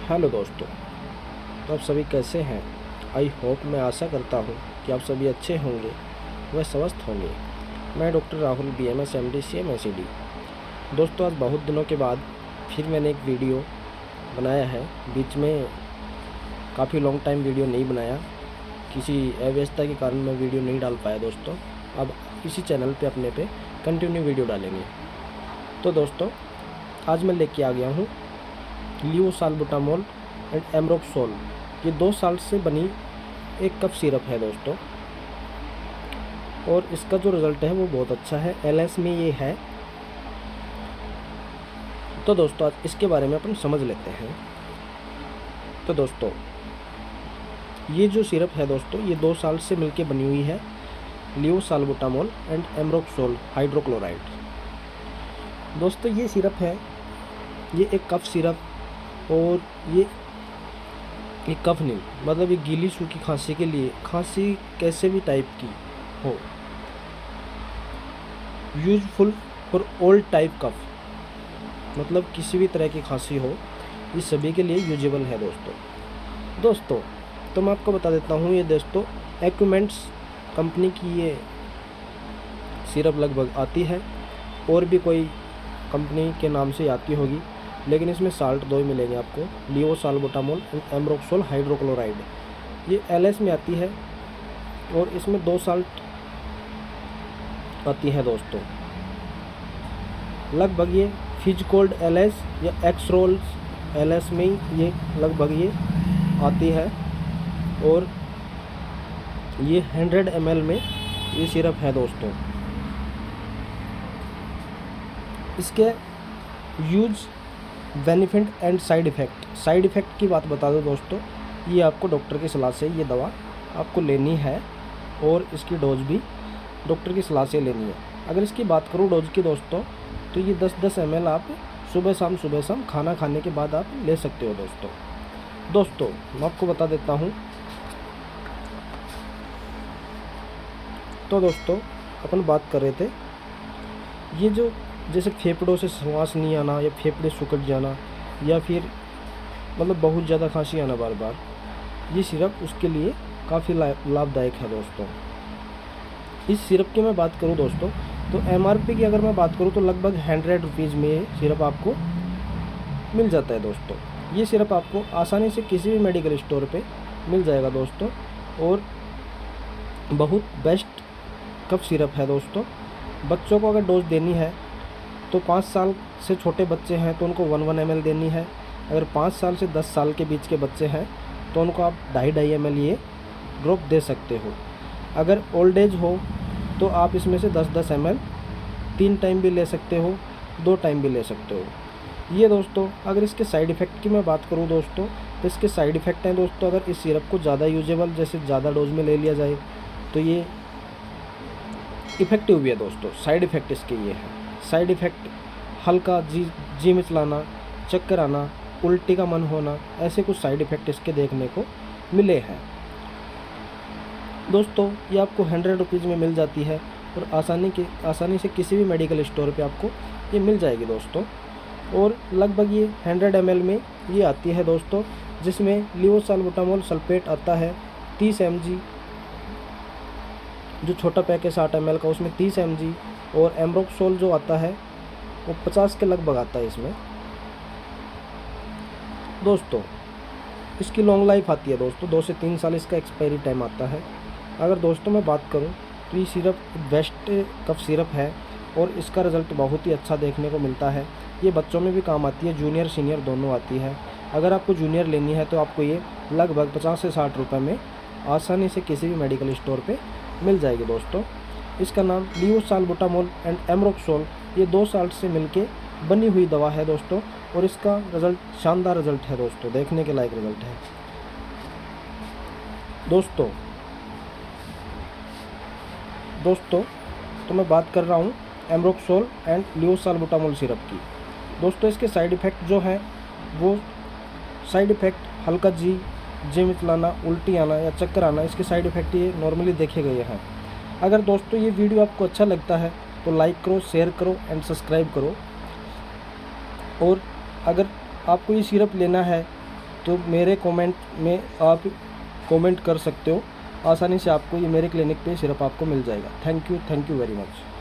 Hello दोस्तों। तो आप सभी कैसे हैं? आई होप, मैं आशा करता हूँ कि आप सभी अच्छे होंगे व स्वस्थ होंगे। मैं doctor Rahul BMS MD CM ACD। दोस्तों, आज बहुत दिनों के बाद फिर मैंने एक वीडियो बनाया है। बीच में काफ़ी लॉन्ग टाइम वीडियो नहीं बनाया, किसी अव्यवस्था के कारण मैं वीडियो नहीं डाल पाया दोस्तों। अब इसी चैनल पे अपने पे कंटिन्यू वीडियो डालेंगे। तो दोस्तों, आज मैं लेके आ गया हूँ लियोसाल्बुटामोल एंड एम्रोक्सोल। ये 2 साल्ट से बनी एक कफ सिरप है दोस्तों, और इसका जो रिज़ल्ट है वो बहुत अच्छा है। LS में ये है। तो दोस्तों, आज इसके बारे में अपन समझ लेते हैं। तो दोस्तों, ये जो सिरप है दोस्तों, ये 2 साल्ट से मिलके बनी हुई है, लियोसाल्बुटामोल एंड एम्रोक्सोल हाइड्रोक्लोराइड। दोस्तों, ये सिरप है, ये एक कफ सिरप, और ये कफ नहीं, मतलब ये गीली सूखी खांसी के लिए, खांसी कैसे भी टाइप की हो, यूजफुल फॉर ऑल टाइप कफ, मतलब किसी भी तरह की खांसी हो, ये सभी के लिए यूजेबल है दोस्तों। तो मैं आपको बता देता हूँ, ये दोस्तों एक्यूमेंट्स कंपनी की ये सिरप लगभग आती है, और भी कोई कंपनी के नाम से आती होगी, लेकिन इसमें साल्ट 2 ही मिलेंगे आपको, लियोसाल्बुटामोल एंड एम्रोक्सोल हाइड्रोक्लोराइड। ये LS में आती है, और इसमें 2 साल्ट आती है दोस्तों। लगभग ये फिजकोल्ड LS या एक्सरोल्स LS में ही ये लगभग ये आती है, और ये 100 ml में ये सिरप है दोस्तों। इसके use, benefit and side effect की बात बता दो दोस्तों, ये आपको डॉक्टर की सलाह से ये दवा आपको लेनी है, और इसकी डोज भी डॉक्टर की सलाह से लेनी है। अगर इसकी बात करूँ डोज की दोस्तों, तो ये 10-10 ml आप सुबह शाम खाना खाने के बाद आप ले सकते हो दोस्तों। मैं आपको बता देता हूँ। तो दोस्तों, अपन बात कर रहे थे, ये जो जैसे फेफड़ों से सांस नहीं आना, या फेफड़े सिकुड़ जाना, या फिर मतलब बहुत ज़्यादा खांसी आना बार बार, ये सिरप उसके लिए काफ़ी लाभदायक है दोस्तों। इस सिरप की मैं बात करूं दोस्तों, तो MRP की अगर मैं बात करूं तो लगभग 100 रुपीज़ में सिरप आपको मिल जाता है दोस्तों। ये सिरप आपको आसानी से किसी भी मेडिकल स्टोर पे मिल जाएगा दोस्तों, और बहुत बेस्ट कफ सिरप है दोस्तों। बच्चों को अगर डोज देनी है तो 5 साल से छोटे बच्चे हैं तो उनको 1-1 ml देनी है। अगर 5 साल से 10 साल के बीच के बच्चे हैं तो उनको आप 2.5 ml ये ड्रॉप दे सकते हो। अगर ओल्ड एज हो तो आप इसमें से 10-10 ml 3 टाइम भी ले सकते हो, 2 टाइम भी ले सकते हो। ये दोस्तों, अगर इसके साइड इफ़ेक्ट की मैं बात करूँ दोस्तों, तो इसके साइड इफ़ेक्ट हैं दोस्तों, अगर इस सिरप को ज़्यादा यूजेबल, जैसे ज़्यादा डोज में ले लिया जाए तो ये इफ़ेक्टिव भी है दोस्तों। साइड इफ़ेक्ट इसके ये है, साइड इफ़ेक्ट हल्का जी मिचलाना, चक्कर आना, उल्टी का मन होना, ऐसे कुछ साइड इफ़ेक्ट इसके देखने को मिले हैं दोस्तों। ये आपको 100 रुपीज़ में मिल जाती है, और आसानी से किसी भी मेडिकल स्टोर पे आपको ये मिल जाएगी दोस्तों। और लगभग ये 100 ml में ये आती है दोस्तों, जिसमें लियोसाल्बुटामोल सल्फेट आता है 30 mg, जो छोटा पैक है 60 ml का, उसमें 30 mg, और एम्ब्रोक्सोल जो आता है वो 50 के लगभग आता है इसमें दोस्तों। इसकी लॉन्ग लाइफ आती है दोस्तों, 2 से 3 साल इसका एक्सपायरी टाइम आता है। अगर दोस्तों मैं बात करूं तो ये सिरप बेस्ट कफ सिरप है, और इसका रिज़ल्ट बहुत ही अच्छा देखने को मिलता है। ये बच्चों में भी काम आती है, जूनियर सीनियर दोनों आती है। अगर आपको जूनियर लेनी है तो आपको ये लगभग 50 से 60 रुपये में आसानी से किसी भी मेडिकल स्टोर पे मिल जाएगी दोस्तों। इसका नाम लियोसाल्बुटामोल एंड एम्रोक्सोल, ये 2 साल्ट से मिलके बनी हुई दवा है दोस्तों, और इसका रिज़ल्ट शानदार रिज़ल्ट है दोस्तों, देखने के लायक रिज़ल्ट है दोस्तों। तो मैं बात कर रहा हूँ एम्ब्रोक्सोल एंड लियोसाल्बुटामोल सिरप की दोस्तों। इसके साइड इफ़ेक्ट जो हैं वो साइड इफ़ेक्ट हल्का जी मिचलाना, उल्टी आना या चक्कर आना, इसके साइड इफ़ेक्ट ये नॉर्मली देखे गए हैं। अगर दोस्तों ये वीडियो आपको अच्छा लगता है तो लाइक करो, शेयर करो एंड सब्सक्राइब करो। और अगर आपको ये सिरप लेना है तो मेरे कमेंट में आप कमेंट कर सकते हो, आसानी से आपको ये मेरे क्लिनिक पे सिरप आपको मिल जाएगा। Thank you very much.